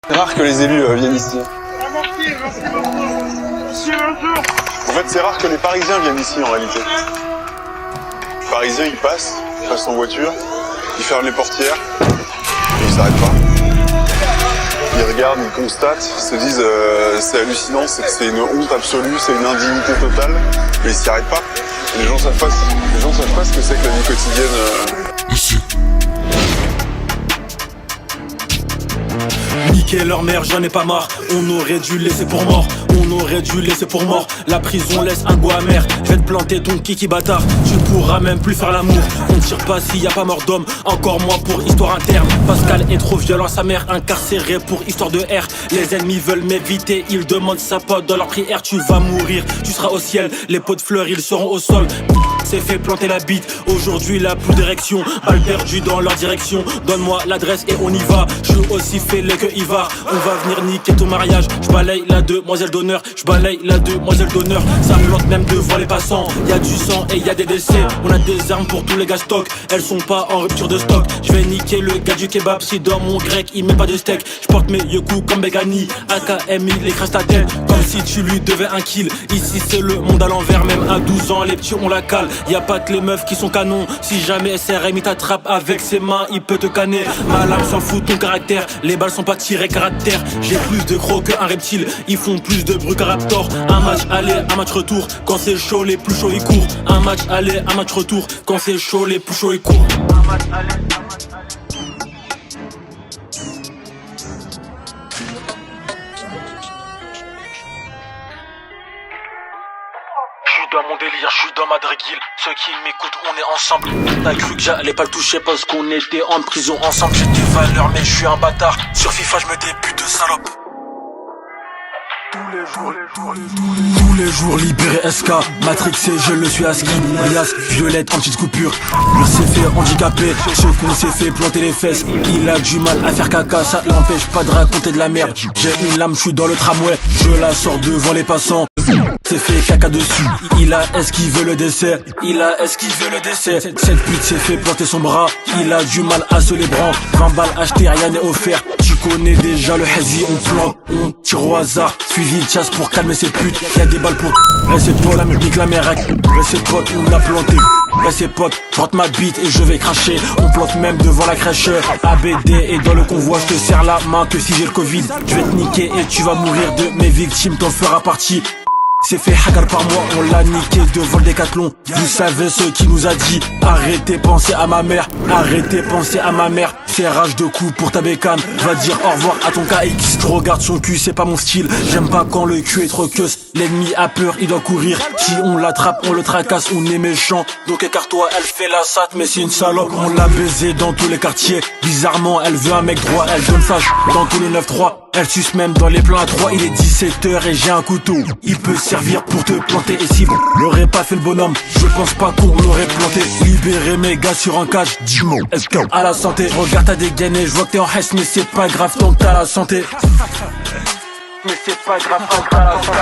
C'est rare que les élus viennent ici. En fait, c'est rare que les Parisiens viennent ici en réalité. Les Parisiens, ils passent en voiture, ils ferment les portières, et ils s'arrêtent pas. Ils regardent, ils constatent, ils se disent c'est hallucinant, c'est une honte absolue, c'est une indignité totale, mais ils s'y arrêtent pas. Et les gens savent pas ce que c'est que la vie quotidienne. Niquer leur mère, j'en ai pas marre. On aurait dû laisser pour mort. On aurait dû laisser pour mort. La prison laisse un goût amer. Je vais te planter ton kiki bâtard. Tu pourras même plus faire l'amour. On tire pas s'il y a pas mort d'homme. Encore moins pour histoire interne. Pascal est trop violent, sa mère incarcérée pour histoire de R. Les ennemis veulent m'éviter. Ils demandent sa pote dans leur prière. Tu vas mourir, tu seras au ciel. Les pots de fleurs, ils seront au sol. C'est fait planter la bite. Aujourd'hui la plus d'érection. Balle perdue dans leur direction. Donne-moi l'adresse et on y va. Je suis aussi fêlé que Ivar. On va venir niquer ton mariage. Je balaye la demoiselle d'honneur. Je balaye la demoiselle d'honneur. Ça plante même devant les passants. Y'a du sang et y'a des décès. On a des armes pour tous les gars stock. Elles sont pas en rupture de stock. Je vais niquer le gars du kebab. Si dans mon grec il met pas de steak. Je porte mes yeux-coups comme Begani. AKM il écrase ta tête. Comme si tu lui devais un kill. Ici c'est le monde à l'envers. Même à 12 ans les petits on la cale. Y'a pas que les meufs qui sont canons. Si jamais SRM il t'attrape avec ses mains, il peut te canner. Ma lame s'en fout de ton caractère. Les balles sont pas tirées caractère. J'ai plus de crocs qu'un reptile. Ils font plus de bruit qu'un raptor. Un match aller, un match retour. Quand c'est chaud, les plus chauds ils courent. Un match aller, un match retour. Quand c'est chaud, les plus chauds ils courent. Un match aller, un match aller. Dans mon délire, je suis dans ma draguille. Ceux qui m'écoutent, on est ensemble. T'as cru que j'allais pas le toucher parce qu'on était en prison ensemble. J'ai des valeurs mais je suis un bâtard. Sur FIFA je me débute de salope. Tous les jours libéré SK. Matrixé, je le suis à ski. Rias, violette en petite coupure. Le s'est fait handicapé. Ce qu'on s'est fait planter les fesses. Il a du mal à faire caca. Ça l'empêche pas de raconter de la merde. J'ai une lame, je suis dans le tramway. Je la sors devant les passants. C'est fait caca dessus. Il a esquivé le décès. Il a esquivé le décès. Cette pute s'est fait planter son bras. Il a du mal à se les bras. 20 balles achetées, rien n'est offert. Tu connais déjà le hazy. On plante, on tire au hasard. Suivi de chasse pour calmer ses putes. Y'a des balles pour rester potes, la musique la mère. Rester potes, on l'a planté. Rester potes, porte ma bite et je vais cracher. On plante même devant la crèche. ABD et dans le convoi, je te serre la main que si j'ai le Covid. Je vais te niquer et tu vas mourir de mes victimes, t'en feras partie. C'est fait hagar par moi, on l'a niqué devant le décathlon. Vous savez ce qui nous a dit. Arrêtez, pensez à ma mère. Arrêtez, pensez à ma mère. C'est rage de coups pour ta bécane. Va dire au revoir à ton KX. Je regarde son cul, c'est pas mon style. J'aime pas quand le cul est trop queuse. L'ennemi a peur, il doit courir. Si on l'attrape, on le tracasse, on est méchant. Donc écarte-toi, elle fait la satte, mais c'est une salope. On l'a baisé dans tous les quartiers. Bizarrement, elle veut un mec droit. Elle donne flash dans tous les 9-3. Elle suce même dans les plans à 3. Il est 17h et j'ai un couteau. Il peut servir pour te planter. Et si l'aurait pas fait le bonhomme, je pense pas qu'on l'aurait planté. Libérer mes gars sur un cage. À la santé. Regarde t'as dégainé, je vois que t'es en hesse. Mais c'est pas grave tant que t'as la santé. Mais c'est pas grave tant que t'as la santé.